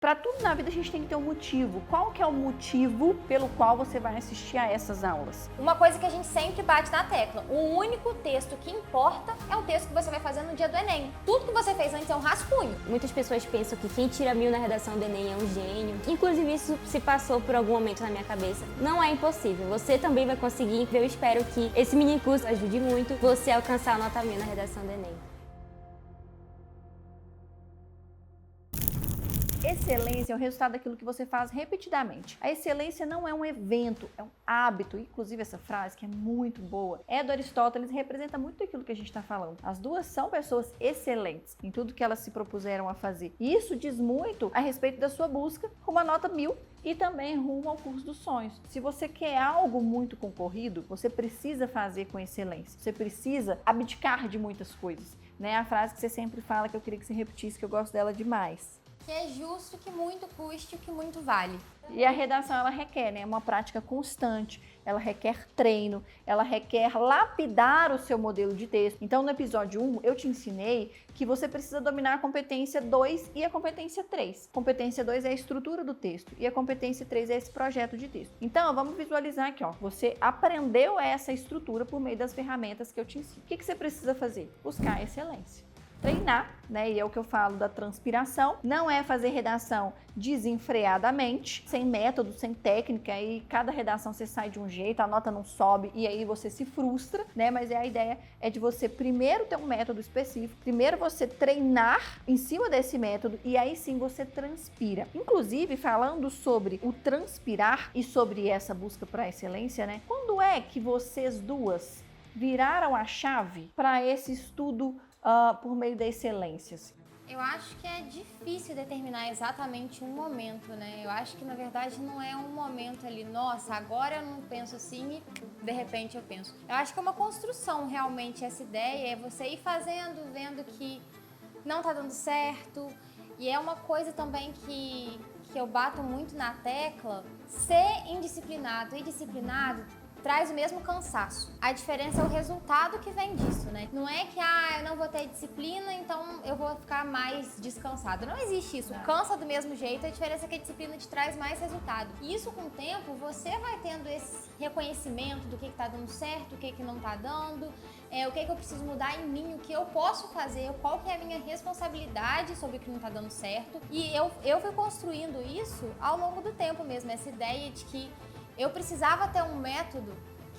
Para tudo na vida a gente tem que ter um motivo. Qual que é o motivo pelo qual você vai assistir a essas aulas? Uma coisa que a gente sempre bate na tecla, o único texto que importa é o texto que você vai fazer no dia do Enem. Tudo que você fez antes é um rascunho. Muitas pessoas pensam que quem tira 1000 na redação do Enem é um gênio. Inclusive isso se passou por algum momento na minha cabeça. Não é impossível, você também vai conseguir. Eu espero que esse mini curso ajude muito você a alcançar a nota 1000 na redação do Enem. Excelência é o resultado daquilo que você faz repetidamente. A excelência não é um evento, é um hábito. Inclusive essa frase, que é muito boa, é do Aristóteles, representa muito aquilo que a gente está falando. As duas são pessoas excelentes em tudo que elas se propuseram a fazer. E isso diz muito a respeito da sua busca rumo à nota 1000 e também rumo ao curso dos sonhos. Se você quer algo muito concorrido, você precisa fazer com excelência. Você precisa abdicar de muitas coisas. Né? A frase que você sempre fala, que eu queria que você repetisse, que eu gosto dela demais. Que é justo que muito custe o que muito vale. E a redação, ela requer, né, uma prática constante, ela requer treino, ela requer lapidar o seu modelo de texto. Então, no episódio 1, eu te ensinei que você precisa dominar a competência 2 e a competência 3. Competência 2 é a estrutura do texto e a competência 3 é esse projeto de texto. Então, vamos visualizar aqui, ó. Você aprendeu essa estrutura por meio das ferramentas que eu te ensino. O que você precisa fazer? Buscar a excelência. Treinar, né? E é o que eu falo da transpiração. Não é fazer redação desenfreadamente, sem método, sem técnica, e cada redação você sai de um jeito, a nota não sobe e aí você se frustra, né? Mas a ideia é de você primeiro ter um método específico, primeiro você treinar em cima desse método e aí sim você transpira. Inclusive, falando sobre o transpirar e sobre essa busca para a excelência, né? Quando é que vocês duas viraram a chave para esse estudo por meio da excelência? Eu acho que é difícil determinar exatamente um momento, né? Eu acho que, na verdade, não é um momento ali, nossa, agora eu não penso assim e de repente eu penso. Eu acho que é uma construção, realmente, essa ideia, é você ir fazendo, vendo que não tá dando certo. E é uma coisa também que eu bato muito na tecla, ser indisciplinado e disciplinado traz o mesmo cansaço. A diferença é o resultado que vem disso, né? Não é que, eu não vou ter disciplina, então eu vou ficar mais descansado. Não existe isso. Cansa do mesmo jeito, a diferença é que a disciplina te traz mais resultado. E isso, com o tempo, você vai tendo esse reconhecimento do que tá dando certo, o que não tá dando, o que eu preciso mudar em mim, o que eu posso fazer, qual que é a minha responsabilidade sobre o que não tá dando certo. E eu fui construindo isso ao longo do tempo mesmo, essa ideia de que eu precisava ter um método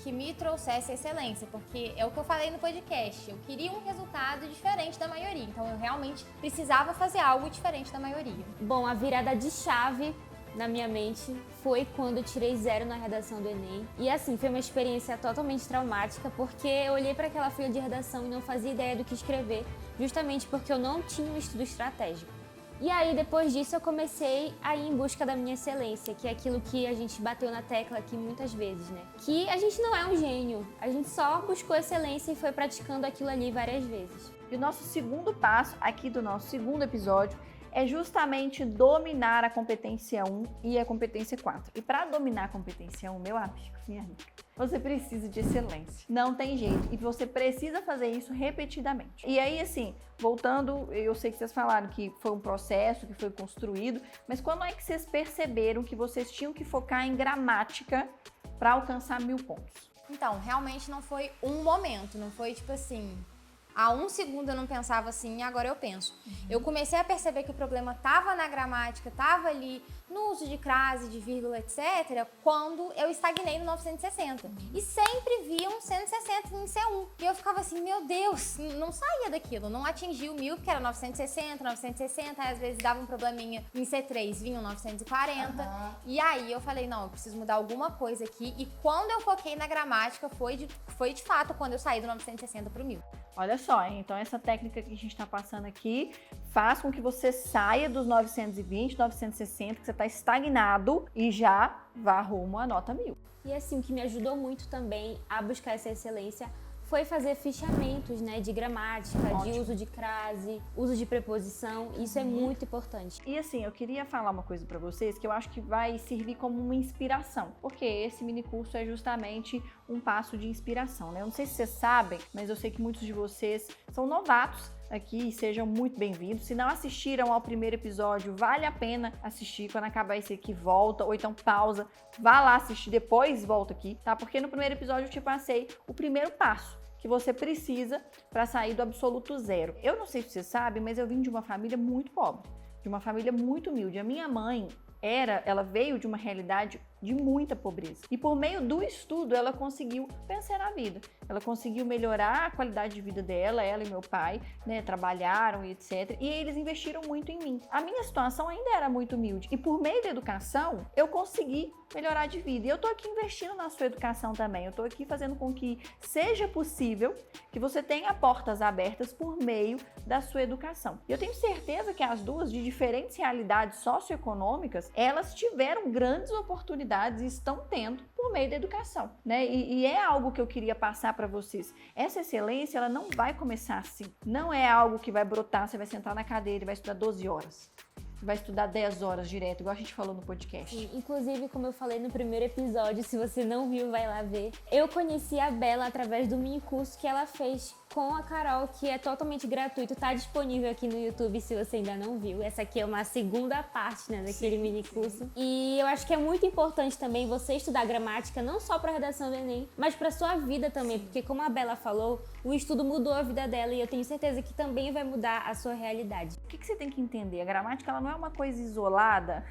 que me trouxesse excelência, porque é o que eu falei no podcast, eu queria um resultado diferente da maioria, então eu realmente precisava fazer algo diferente da maioria. Bom, a virada de chave na minha mente foi quando eu tirei 0 na redação do Enem. E assim, foi uma experiência totalmente traumática, porque eu olhei para aquela folha de redação e não fazia ideia do que escrever, justamente porque eu não tinha um estudo estratégico. E aí, depois disso, eu comecei a ir em busca da minha excelência, que é aquilo que a gente bateu na tecla aqui muitas vezes, né? Que a gente não é um gênio, a gente só buscou excelência e foi praticando aquilo ali várias vezes. E o nosso segundo passo, aqui do nosso segundo episódio, é justamente dominar a competência 1 e a competência 4. E para dominar a competência 1, meu amigo, minha amiga, você precisa de excelência. Não tem jeito. E você precisa fazer isso repetidamente. E aí, assim, voltando, eu sei que vocês falaram que foi um processo, que foi construído, mas quando é que vocês perceberam que vocês tinham que focar em gramática para alcançar 1000 pontos? Então, realmente não foi um momento, não foi tipo assim, há um segundo eu não pensava assim e agora eu penso. Eu comecei a perceber que o problema estava na gramática, estava ali no uso de crase, de vírgula, etc., quando eu estagnei no 960. E sempre via um 160 em C1. E eu ficava assim, meu Deus, não saía daquilo, não atingia o 1000, porque era 960, aí às vezes dava um probleminha em C3, vinha um 940. E aí eu falei, não, eu preciso mudar alguma coisa aqui. E quando eu foquei na gramática, foi de fato quando eu saí do 960 pro 1000. Olha só, então essa técnica que a gente está passando aqui faz com que você saia dos 920, 960, que você está estagnado e já vá rumo à nota 1000. E assim, o que me ajudou muito também a buscar essa excelência foi fazer fichamentos, né, de gramática, de uso de crase, uso de preposição. Isso é muito importante. E assim, eu queria falar uma coisa para vocês que eu acho que vai servir como uma inspiração, porque esse mini curso é justamente um passo de inspiração, né? Eu não sei se vocês sabem, mas eu sei que muitos de vocês são novatos aqui e sejam muito bem-vindos. Se não assistiram ao primeiro episódio, vale a pena assistir. Quando acabar esse aqui, volta, ou então pausa, vá lá assistir, depois volta aqui, tá? Porque no primeiro episódio eu te passei o primeiro passo que você precisa para sair do absoluto zero. Eu não sei se você sabe, mas eu vim de uma família muito pobre, de uma família muito humilde. A minha mãe ela veio de uma realidade de muita pobreza. E por meio do estudo, ela conseguiu vencer a vida. Ela conseguiu melhorar a qualidade de vida dela, ela e meu pai, né, trabalharam e etc. E eles investiram muito em mim. A minha situação ainda era muito humilde. E por meio da educação, eu consegui melhorar de vida. E eu tô aqui investindo na sua educação também. Eu tô aqui fazendo com que seja possível que você tenha portas abertas por meio da sua educação. E eu tenho certeza que as duas, de diferentes realidades socioeconômicas, elas tiveram grandes oportunidades e estão tendo por meio da educação, né? E é algo que eu queria passar para vocês. Essa excelência, ela não vai começar assim. Não é algo que vai brotar, você vai sentar na cadeira e vai estudar 12 horas. Vai estudar 10 horas direto, igual a gente falou no podcast. Sim, inclusive, como eu falei no primeiro episódio, se você não viu, vai lá ver. Eu conheci a Bela através do mini curso que ela fez com a Carol, que é totalmente gratuito, tá disponível aqui no YouTube se você ainda não viu. Essa aqui é uma segunda parte, né, daquele mini curso. E eu acho que é muito importante também você estudar gramática, não só para redação do Enem, mas para sua vida também, porque como a Bela falou, o estudo mudou a vida dela e eu tenho certeza que também vai mudar a sua realidade. O que você tem que entender? A gramática, ela não é uma coisa isolada,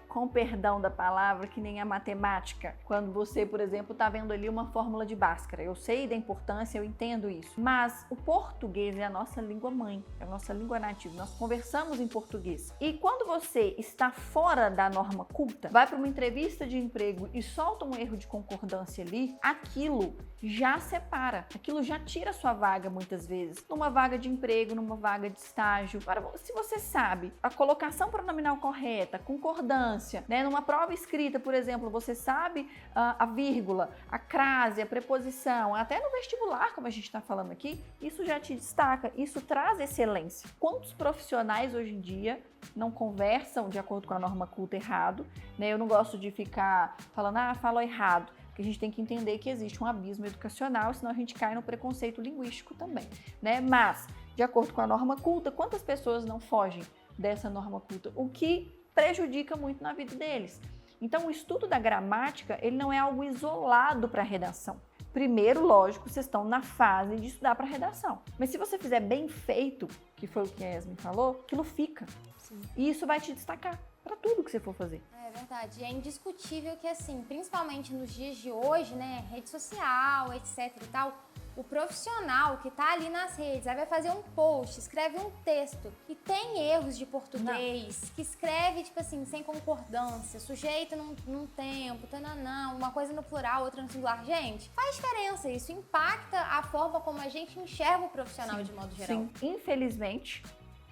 com perdão da palavra, que nem a matemática. Quando você, por exemplo, está vendo ali uma fórmula de Bhaskara. Eu sei da importância, eu entendo isso. Mas o português é a nossa língua mãe, é a nossa língua nativa. Nós conversamos em português. E quando você está fora da norma culta, vai para uma entrevista de emprego e solta um erro de concordância ali, aquilo já separa, aquilo já tira sua vaga muitas vezes. Numa vaga de emprego, numa vaga de estágio. Agora, se você sabe a colocação pronominal correta, concordância, né? Numa prova escrita, por exemplo, você sabe a vírgula, a crase, a preposição, até no vestibular, como a gente está falando aqui, isso já te destaca, isso traz excelência. Quantos profissionais hoje em dia não conversam de acordo com a norma culta errado, né? Eu não gosto de ficar falando, falou errado, porque a gente tem que entender que existe um abismo educacional, senão a gente cai no preconceito linguístico também, né? Mas, de acordo com a norma culta, quantas pessoas não fogem dessa norma culta? O que prejudica muito na vida deles. Então, o estudo da gramática, ele não é algo isolado para a redação. Primeiro, lógico, vocês estão na fase de estudar para redação. Mas se você fizer bem feito, que foi o que a Yasmin falou, aquilo fica. Sim. E isso vai te destacar para tudo que você for fazer. É verdade. E é indiscutível que, assim, principalmente nos dias de hoje, né, rede social, etc e tal, o profissional que tá ali nas redes, aí vai fazer um post, escreve um texto e tem erros de português, que escreve, tipo assim, sem concordância, sujeito num tempo, tananã, uma coisa no plural, outra no singular. Gente, faz diferença, isso impacta a forma como a gente enxerga o profissional de modo geral. Sim, infelizmente,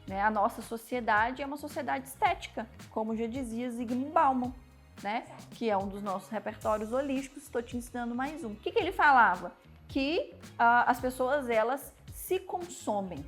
né, a nossa sociedade é uma sociedade estética, como já dizia Zygmunt Bauman, né, que é um dos nossos repertórios holísticos. Estou te ensinando mais um. O que ele falava? Que as pessoas, elas se consomem.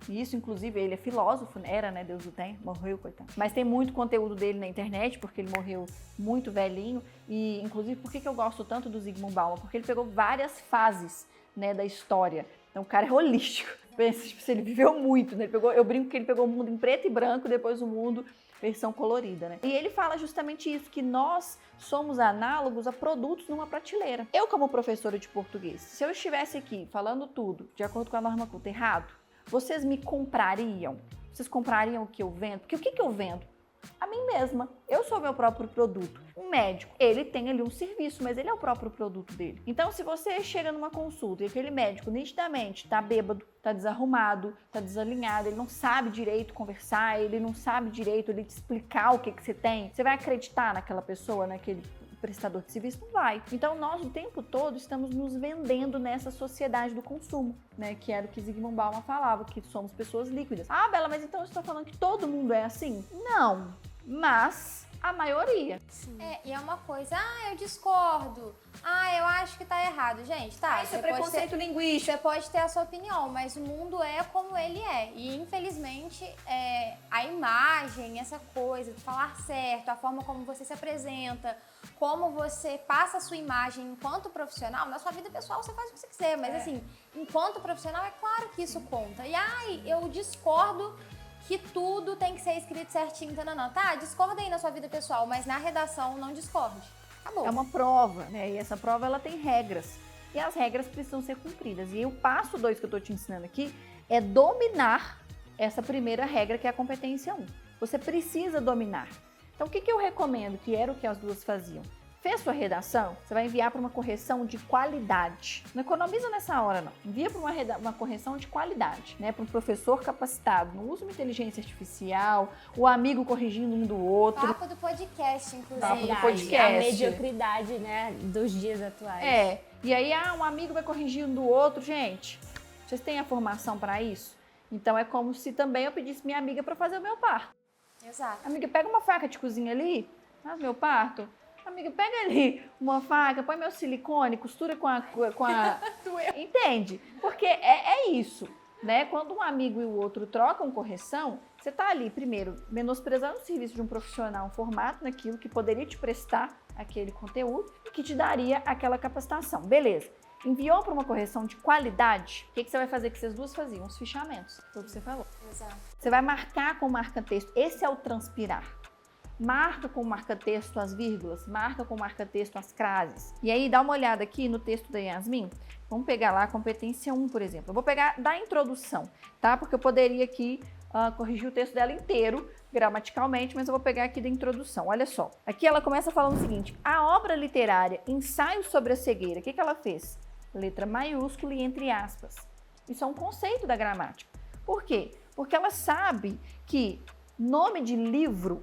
E isso, inclusive, ele é filósofo, era, né? Deus o tenha, morreu, coitado. Mas tem muito conteúdo dele na internet, porque ele morreu muito velhinho. E, inclusive, por que eu gosto tanto do Zygmunt Bauman? Porque ele pegou várias fases, né, da história. Então, o cara é holístico. Pensa, tipo, ele viveu muito, né? Eu brinco que ele pegou o mundo em preto e branco, depois o mundo versão colorida, né? E ele fala justamente isso, que nós somos análogos a produtos numa prateleira. Eu, como professora de português, se eu estivesse aqui falando tudo de acordo com a norma culta errado, vocês me comprariam? Vocês comprariam o que eu vendo? Porque o que eu vendo? A mim mesma. Eu sou meu próprio produto. Um médico, ele tem ali um serviço, mas ele é o próprio produto dele. Então, se você chega numa consulta e aquele médico nitidamente tá bêbado, tá desarrumado, tá desalinhado, ele não sabe direito conversar, ele não sabe direito ele te explicar o que você tem, você vai acreditar naquela pessoa, naquele prestador de serviço? Não vai. Então, nós o tempo todo estamos nos vendendo nessa sociedade do consumo, né? Que era o que Zygmunt Bauman falava, que somos pessoas líquidas. Ah, Bela, mas então você está falando que todo mundo é assim? Não, mas a maioria. E é uma coisa, eu discordo, eu acho que tá errado. Gente, tá, Isso é preconceito linguístico. você pode ter a sua opinião, mas o mundo é como ele é. E, infelizmente, a imagem, essa coisa de falar certo, a forma como você se apresenta, como você passa a sua imagem enquanto profissional, na sua vida pessoal você faz o que você quiser, mas assim, enquanto profissional é claro que isso conta. E, eu discordo que tudo tem que ser escrito certinho, tá? Discorda aí na sua vida pessoal, mas na redação não discorde. Acabou. É uma prova, né? E essa prova, ela tem regras. E as regras precisam ser cumpridas. E o passo 2 que eu tô te ensinando aqui é dominar essa primeira regra, que é a competência 1. Você precisa dominar. Então, o que eu recomendo, que era o que as duas faziam? Fez sua redação, você vai enviar para uma correção de qualidade. Não economiza nessa hora, não. Envia para uma correção de qualidade, né? Para um professor capacitado. Não usa uma inteligência artificial, o amigo corrigindo um do outro. Papo do podcast, inclusive. Papo do Verdade, podcast. a mediocridade, né, dos dias atuais. E aí, um amigo vai corrigir um do outro. Gente, vocês têm a formação para isso? Então, é como se também eu pedisse minha amiga para fazer o meu parto. Exato. Amiga, pega uma faca de cozinha ali, faz meu parto. Amiga, pega ali uma faca, põe meu silicone, costura com a... Entende? Porque é isso, né? Quando um amigo e o outro trocam correção, você tá ali, primeiro, menosprezando o serviço de um profissional, um formato naquilo que poderia te prestar aquele conteúdo e que te daria aquela capacitação. Beleza. Enviou para uma correção de qualidade, o que você vai fazer que vocês duas faziam? Os fichamentos, foi o que você falou. Exato. Você vai marcar com marca-texto. Esse é o transpirar. Marca com marca-texto as vírgulas, marca com marca-texto as crases. E aí, dá uma olhada aqui no texto da Yasmin. Vamos pegar lá a competência 1, por exemplo. Eu vou pegar da introdução, tá? Porque eu poderia aqui corrigir o texto dela inteiro, gramaticalmente, mas eu vou pegar aqui da introdução. Olha só. Aqui ela começa falando o seguinte. A obra literária Ensaio sobre a Cegueira, o que ela fez? Letra maiúscula e entre aspas. Isso é um conceito da gramática. Por quê? Porque ela sabe que nome de livro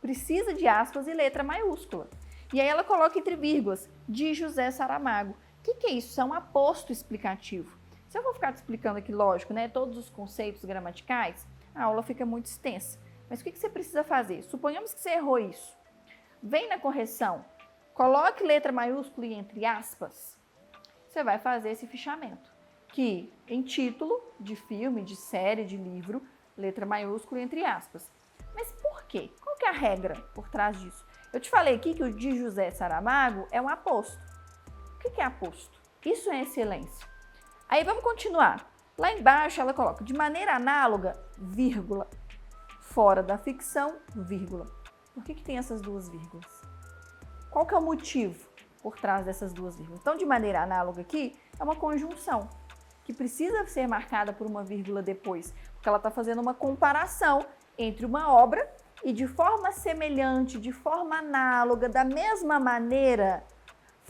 precisa de aspas e letra maiúscula. E aí ela coloca entre vírgulas, de José Saramago. O que é isso? Isso é um aposto explicativo. Se eu vou ficar te explicando aqui, lógico, né, todos os conceitos gramaticais, a aula fica muito extensa. Mas o que você precisa fazer? Suponhamos que você errou isso. Vem na correção, coloque letra maiúscula e entre aspas, você vai fazer esse fichamento. Que em título de filme, de série, de livro, letra maiúscula e entre aspas. Mas por quê? Qual que é a regra por trás disso? Eu te falei aqui que o de José Saramago é um aposto. O que é aposto? Isso é excelência. Aí vamos continuar. Lá embaixo ela coloca, de maneira análoga, vírgula, fora da ficção, vírgula. Por que tem essas duas vírgulas? Qual que é o motivo por trás dessas duas vírgulas? Então, de maneira análoga aqui, é uma conjunção que precisa ser marcada por uma vírgula depois, porque ela está fazendo uma comparação entre uma obra e de forma semelhante, de forma análoga, da mesma maneira,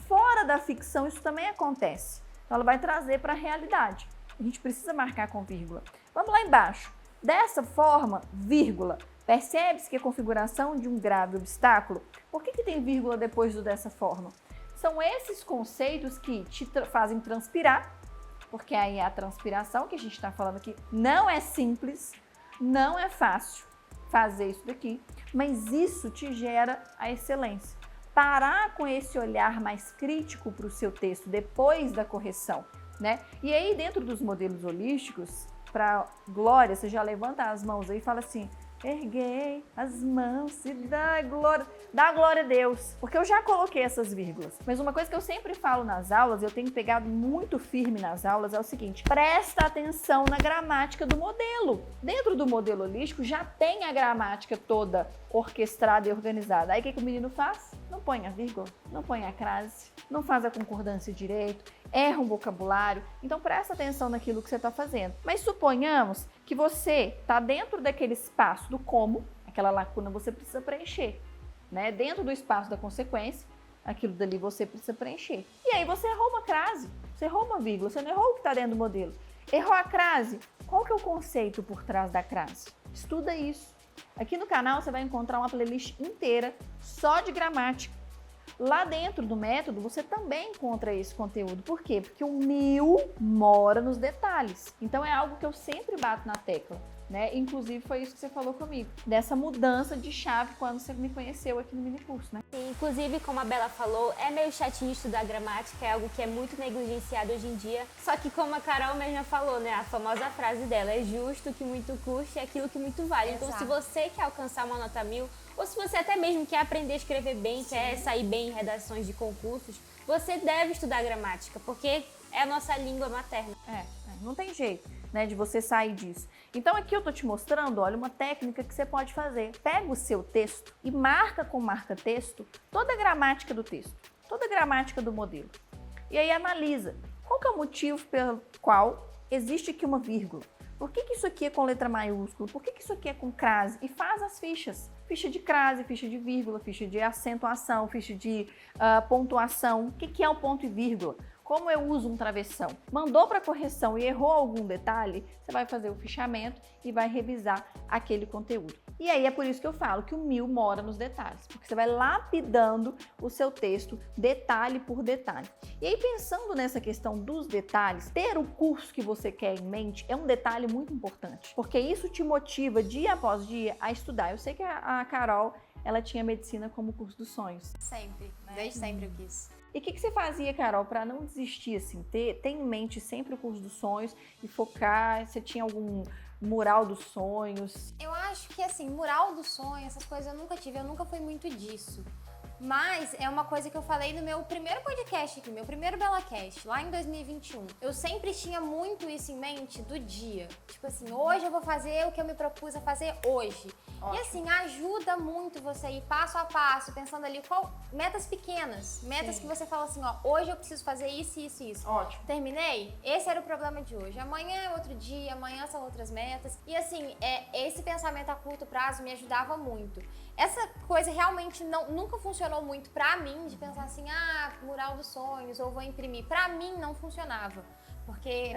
fora da ficção isso também acontece. Então ela vai trazer para a realidade. A gente precisa marcar com vírgula. Vamos lá embaixo. Dessa forma, vírgula, percebe-se que a configuração de um grave obstáculo, por que tem vírgula depois do dessa forma? São esses conceitos que te fazem transpirar, porque aí é a transpiração que a gente está falando aqui não é simples, não é fácil fazer isso daqui, mas isso te gera a excelência. Parar com esse olhar mais crítico para o seu texto depois da correção, né? E aí, dentro dos modelos holísticos, para glória, você já levanta as mãos aí e fala assim, erguei as mãos e dá glória a Deus. Porque eu já coloquei essas vírgulas. Mas uma coisa que eu sempre falo nas aulas, eu tenho pegado muito firme nas aulas, é o seguinte, presta atenção na gramática do modelo. Dentro do modelo holístico já tem a gramática toda orquestrada e organizada. Aí o que o menino faz? Não põe a vírgula, não põe a crase, não faz a concordância direito, erra um vocabulário. Então presta atenção naquilo que você está fazendo. Mas suponhamos que você está dentro daquele espaço do como, aquela lacuna você precisa preencher, né? Dentro do espaço da consequência, aquilo dali você precisa preencher. E aí você errou uma crase, você errou uma vírgula, você não errou o que está dentro do modelo. Errou a crase, qual que é o conceito por trás da crase? Estuda isso. Aqui no canal você vai encontrar uma playlist inteira só de gramática. Lá dentro do método você também encontra esse conteúdo. Por quê? Porque o 1000 mora nos detalhes. Então é algo que eu sempre bato na tecla, né? Inclusive foi isso que você falou comigo, dessa mudança de chave quando você me conheceu aqui no minicurso, né? Sim, inclusive, como a Bela falou, é meio chatinho estudar gramática, é algo que é muito negligenciado hoje em dia. Só que como a Carol mesma falou, né, a famosa frase dela, é justo que muito custe é aquilo que muito vale. Então, se você quer alcançar uma nota 1000, ou se você até mesmo quer aprender a escrever bem, quer sair bem em redações de concursos, você deve estudar gramática, porque é a nossa língua materna. Não tem jeito, né, de você sair disso. Então aqui eu tô te mostrando, olha, uma técnica que você pode fazer. Pega o seu texto e marca com marca-texto toda a gramática do texto, toda a gramática do modelo. E aí analisa qual que é o motivo pelo qual existe aqui uma vírgula. Por que isso aqui é com letra maiúscula? Por que isso aqui é com crase? E faz as fichas. Ficha de crase, ficha de vírgula, ficha de acentuação, ficha de pontuação. O que é o ponto e vírgula? Como eu uso um travessão? Mandou para correção e errou algum detalhe, você vai fazer o fichamento e vai revisar aquele conteúdo. E aí é por isso que eu falo que o 1000 mora nos detalhes, porque você vai lapidando o seu texto detalhe por detalhe. E aí pensando nessa questão dos detalhes, ter o curso que você quer em mente é um detalhe muito importante, porque isso te motiva dia após dia a estudar. Eu sei que a Carol, ela tinha medicina como curso dos sonhos. Sempre, desde sempre eu quis. E o que você fazia, Carol, para não desistir, assim, ter em mente sempre o curso dos sonhos e focar? Você tinha algum mural dos sonhos? Eu acho que, assim, mural dos sonhos, essas coisas eu nunca tive, eu nunca fui muito disso. Mas é uma coisa que eu falei no meu primeiro podcast aqui, meu primeiro BelaCast, lá em 2021. Eu sempre tinha muito isso em mente do dia. Tipo assim, hoje eu vou fazer o que eu me propus a fazer hoje. Ótimo. E assim, ajuda muito você ir passo a passo, pensando ali metas pequenas. Metas que você fala assim, ó, hoje eu preciso fazer isso, isso e isso. Ótimo. Terminei? Esse era o problema de hoje. Amanhã é outro dia, amanhã são outras metas. E assim, esse pensamento a curto prazo me ajudava muito. Essa coisa realmente nunca funcionou muito pra mim, de pensar assim, mural dos sonhos, ou vou imprimir. Pra mim não funcionava, porque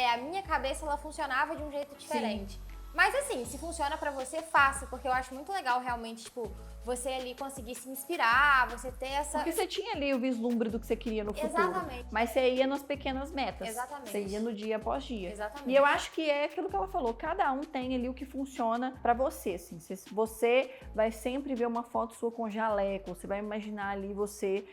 a minha cabeça ela funcionava de um jeito diferente. Sim. Mas assim, se funciona pra você, faça, porque eu acho muito legal realmente, tipo, você ali conseguir se inspirar, você ter essa... Porque você tinha ali o vislumbre do que você queria no futuro. Exatamente. Mas você ia nas pequenas metas. Exatamente. Você ia no dia após dia. Exatamente. E eu acho que é aquilo que ela falou, cada um tem ali o que funciona pra você, assim. Você vai sempre ver uma foto sua com jaleco, você vai imaginar ali você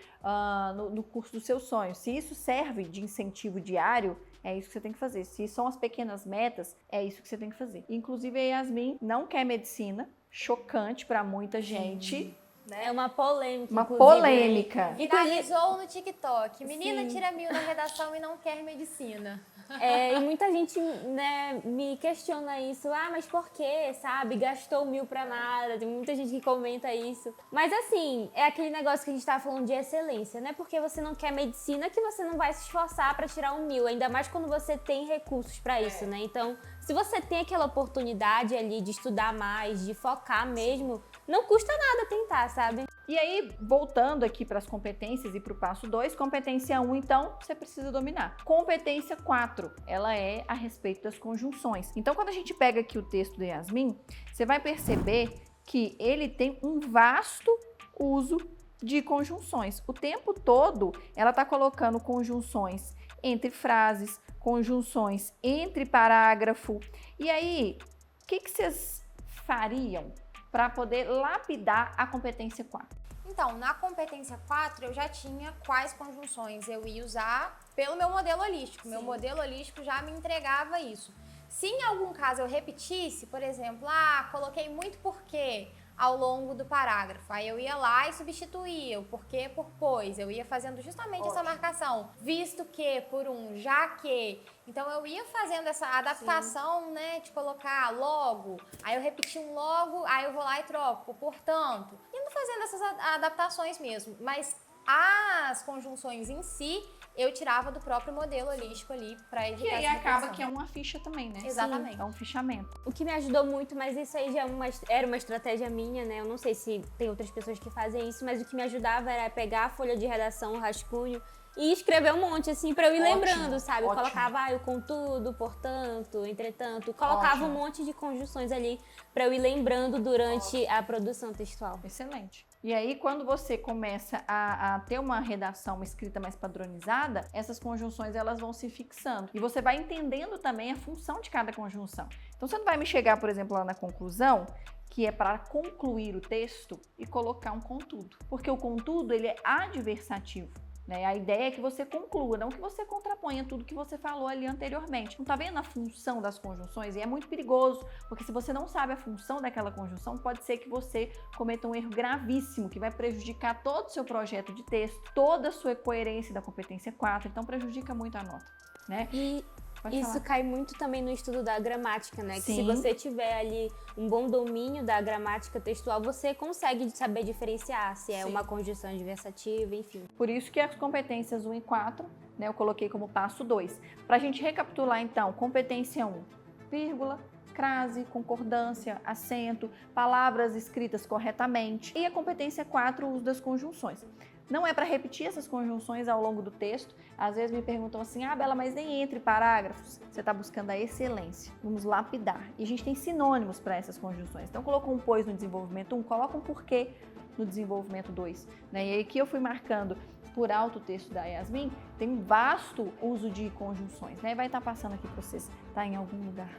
no curso dos seus sonhos. Se isso serve de incentivo diário, é isso que você tem que fazer. Se são as pequenas metas, é isso que você tem que fazer. Inclusive, a Yasmin não quer medicina, chocante para muita gente. Né? É uma polêmica. Uma polêmica. Viralizou no TikTok. Menina tira 1000 na redação e não quer medicina. E muita gente, né, me questiona isso. Mas por quê, sabe? Gastou 1000 pra nada. Tem muita gente que comenta isso. Mas assim, é aquele negócio que a gente tava falando de excelência. Não é porque você não quer medicina que você não vai se esforçar pra tirar 1000. Ainda mais quando você tem recursos pra isso, né? Então, se você tem aquela oportunidade ali de estudar mais, de focar mesmo, não custa nada tentar, sabe? E aí, voltando aqui para as competências e para o passo 2, competência 1, então, você precisa dominar. Competência 4, ela é a respeito das conjunções. Então, quando a gente pega aqui o texto da Yasmin, você vai perceber que ele tem um vasto uso de conjunções. O tempo todo, ela está colocando conjunções entre frases, conjunções entre parágrafo. E aí, o que vocês fariam para poder lapidar a competência 4? Então, na competência 4, eu já tinha quais conjunções eu ia usar pelo meu modelo holístico. Sim. Meu modelo holístico já me entregava isso. Se em algum caso eu repetisse, por exemplo, coloquei muito porquê ao longo do parágrafo, aí eu ia lá e substituía o porquê por pois, eu ia fazendo justamente essa marcação, visto que por já que, então eu ia fazendo essa adaptação, né, de colocar logo, aí eu repeti um logo, aí eu vou lá e troco, portanto, indo fazendo essas adaptações mesmo, mas as conjunções em si, eu tirava do próprio modelo holístico ali para evitar. Que aí acaba que é uma ficha também, né? Exatamente. Sim, é um fichamento. O que me ajudou muito, mas isso aí já era uma estratégia minha, né? Eu não sei se tem outras pessoas que fazem isso, mas o que me ajudava era pegar a folha de redação, o rascunho, e escrever um monte, assim, pra eu ir Ótimo, lembrando, sabe? Eu ótimo. colocava o contudo, portanto, entretanto, colocava Ótimo. um monte de conjunções ali pra eu ir lembrando durante a produção textual. Excelente. E aí, quando você começa a ter uma redação, uma escrita mais padronizada, essas conjunções elas vão se fixando. E você vai entendendo também a função de cada conjunção. Então, você não vai me chegar, por exemplo, lá na conclusão, que é para concluir o texto e colocar um contudo. Porque o contudo, ele é adversativo. Né? A ideia é que você conclua, não que você contraponha tudo que você falou ali anteriormente. Não tá vendo a função das conjunções? E é muito perigoso, porque se você não sabe a função daquela conjunção, pode ser que você cometa um erro gravíssimo, que vai prejudicar todo o seu projeto de texto, toda a sua coerência da competência 4, então prejudica muito a nota. Né? E Pode isso falar. cai muito também no estudo da gramática, né? Que se Sim. você tiver ali um bom domínio da gramática textual, você consegue saber diferenciar se é Sim. uma conjunção adversativa, enfim. Por isso que as competências 1 e 4, né, eu coloquei como passo 2. Para a gente recapitular, então, competência 1, vírgula, crase, concordância, acento, palavras escritas corretamente. E a competência 4, o uso das conjunções. Não é para repetir essas conjunções ao longo do texto. Às vezes me perguntam assim, Bela, mas nem entre parágrafos. Você está buscando a excelência. Vamos lapidar. E a gente tem sinônimos para essas conjunções. Então, colocou um pois no desenvolvimento 1, coloca um porquê no desenvolvimento 2. Né? E aí aqui eu fui marcando por alto o texto da Yasmin, tem um vasto uso de conjunções. Né? Vai estar passando aqui para vocês, tá em algum lugar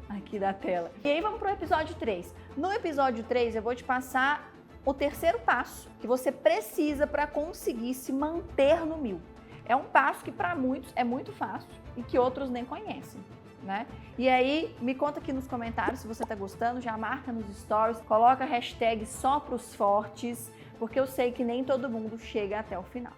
aqui da tela. E aí vamos para o episódio 3. No episódio 3 eu vou te passar o terceiro passo que você precisa para conseguir se manter no 1000. É um passo que para muitos é muito fácil e que outros nem conhecem, né? E aí, me conta aqui nos comentários se você tá gostando, já marca nos stories, coloca a hashtag só pros fortes, porque eu sei que nem todo mundo chega até o final.